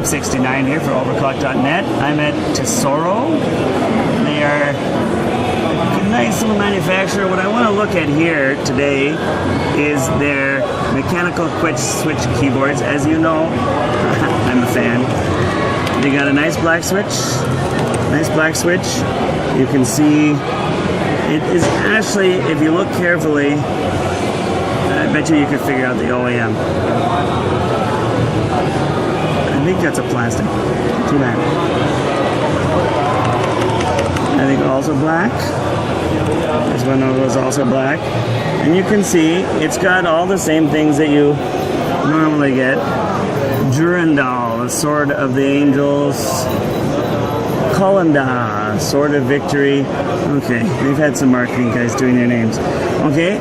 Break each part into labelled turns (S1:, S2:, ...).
S1: 569 here for overclock.net. I'm at Tesoro. They are a nice little manufacturer. What I want to look at here today is their mechanical switch keyboards. As you know, I'm a fan. They got a nice black switch. You can see it is actually, if you look carefully, I bet you could figure out the OEM. I think that's a plastic. Too bad. I think also black. This one was also black. And you can see it's got all the same things that you normally get. Durandal, the Sword of the Angels. Kolanda, Sword of Victory. Okay, we've had some marketing guys doing their names. Okay,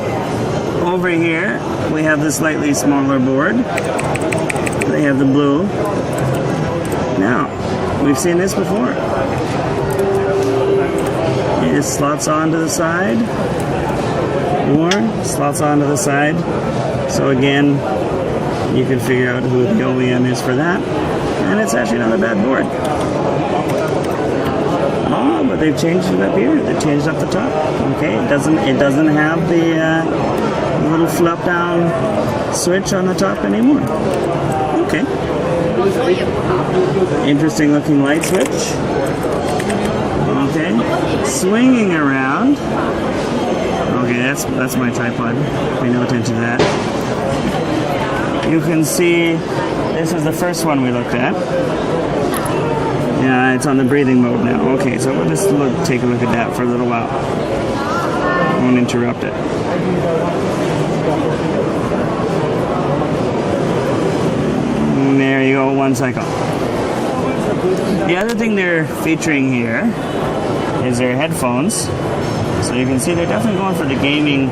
S1: over here we have the slightly smaller board. They have the blue. Now, we've seen this before. It slots onto the side, or slots onto the side. So again, you can figure out who the OEM is for that. And it's actually not a bad board. Oh, but they've changed it up here. They've changed up the top. Okay, it doesn't have the little flop down switch on the top anymore. Okay. Interesting looking light switch. Okay. Swinging around. Okay, that's my tripod. Pay no attention to that. You can see this is the first one we looked at. Yeah, it's on the breathing mode now. Okay, so we'll just take a look at that for a little while. Won't interrupt it. And there you go, 1 cycle. The other thing they're featuring here is their headphones. So you can see they're definitely going for the gaming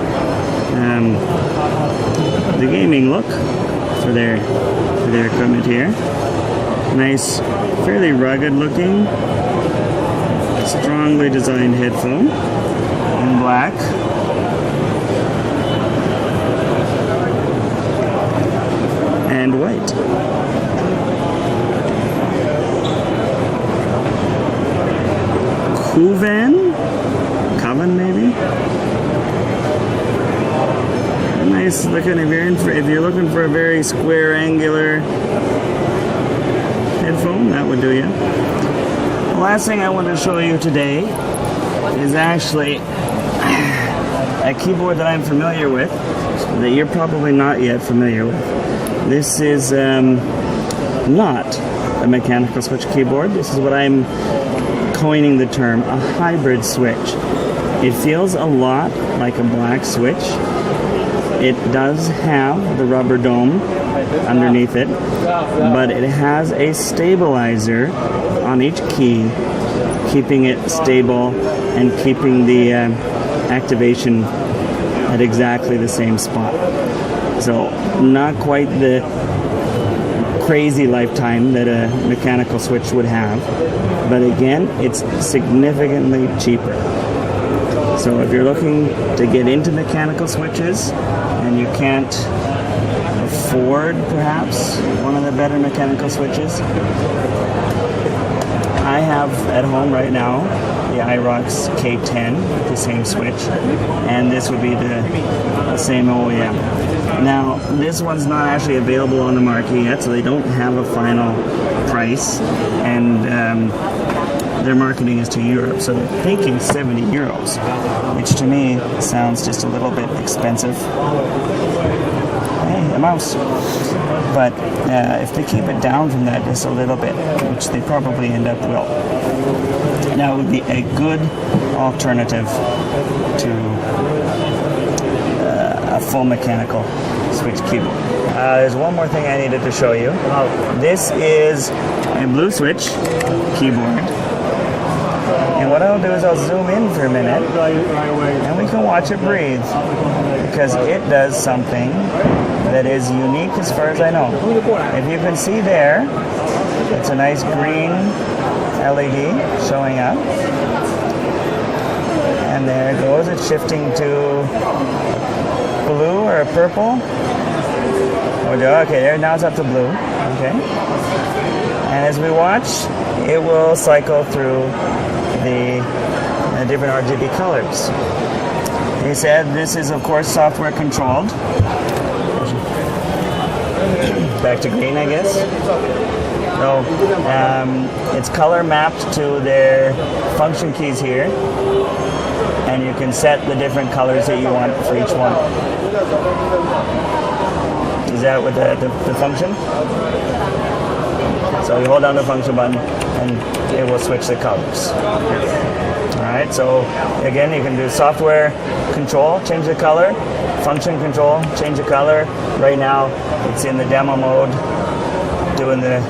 S1: look for their equipment here. Nice, fairly rugged looking, strongly designed headphone in black. And white. Coven maybe? Nice looking, if you're looking for a very square angular headphone, that would do you. The last thing I want to show you today is actually a keyboard that I'm familiar with that you're probably not yet familiar with. This is not a mechanical switch keyboard. This is what I'm coining the term, a hybrid switch. It feels a lot like a black switch. It does have the rubber dome underneath it, but it has a stabilizer on each key, keeping it stable and keeping the activation at exactly the same spot. So not quite the crazy lifetime that a mechanical switch would have, but again, it's significantly cheaper. So if you're looking to get into mechanical switches and you can't afford perhaps one of the better mechanical switches, I have at home right now the iRox K10, the same switch, and this would be the same OEM. Now, this one's not actually available on the market yet, so they don't have a final price, and their marketing is to Europe, so they're thinking 70 euros, which to me sounds just a little bit expensive. Hey, a mouse. But if they keep it down from that just a little bit, which they probably end up will, that would be a good alternative to a full mechanical switch keyboard. There's one more thing I needed to show you. This is a blue switch keyboard. And what I'll do is I'll zoom in for a minute and we can watch it breathe, because it does something that is unique as far as I know. If you can see there, it's a nice green LED showing up. And there it goes, it's shifting to blue or a purple. Okay, there, now it's up to blue. Okay. And as we watch, it will cycle through the different RGB colors. He said this is, of course, software controlled. Back to green, I guess. So it's color mapped to their function keys here, and you can set the different colors that you want for each one. Is that what the function? So you hold down the function button and it will switch the colors. Alright, so again, you can do software control, change the color, function control, change the color. Right now it's in the demo mode doing the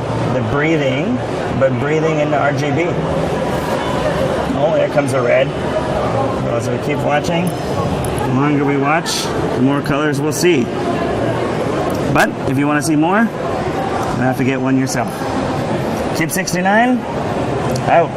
S1: breathing, but breathing in the RGB. Oh, there comes the red. So as we keep watching, the longer we watch, the more colors we'll see. But if you want to see more, you'll have to get one yourself. Chip 69, out.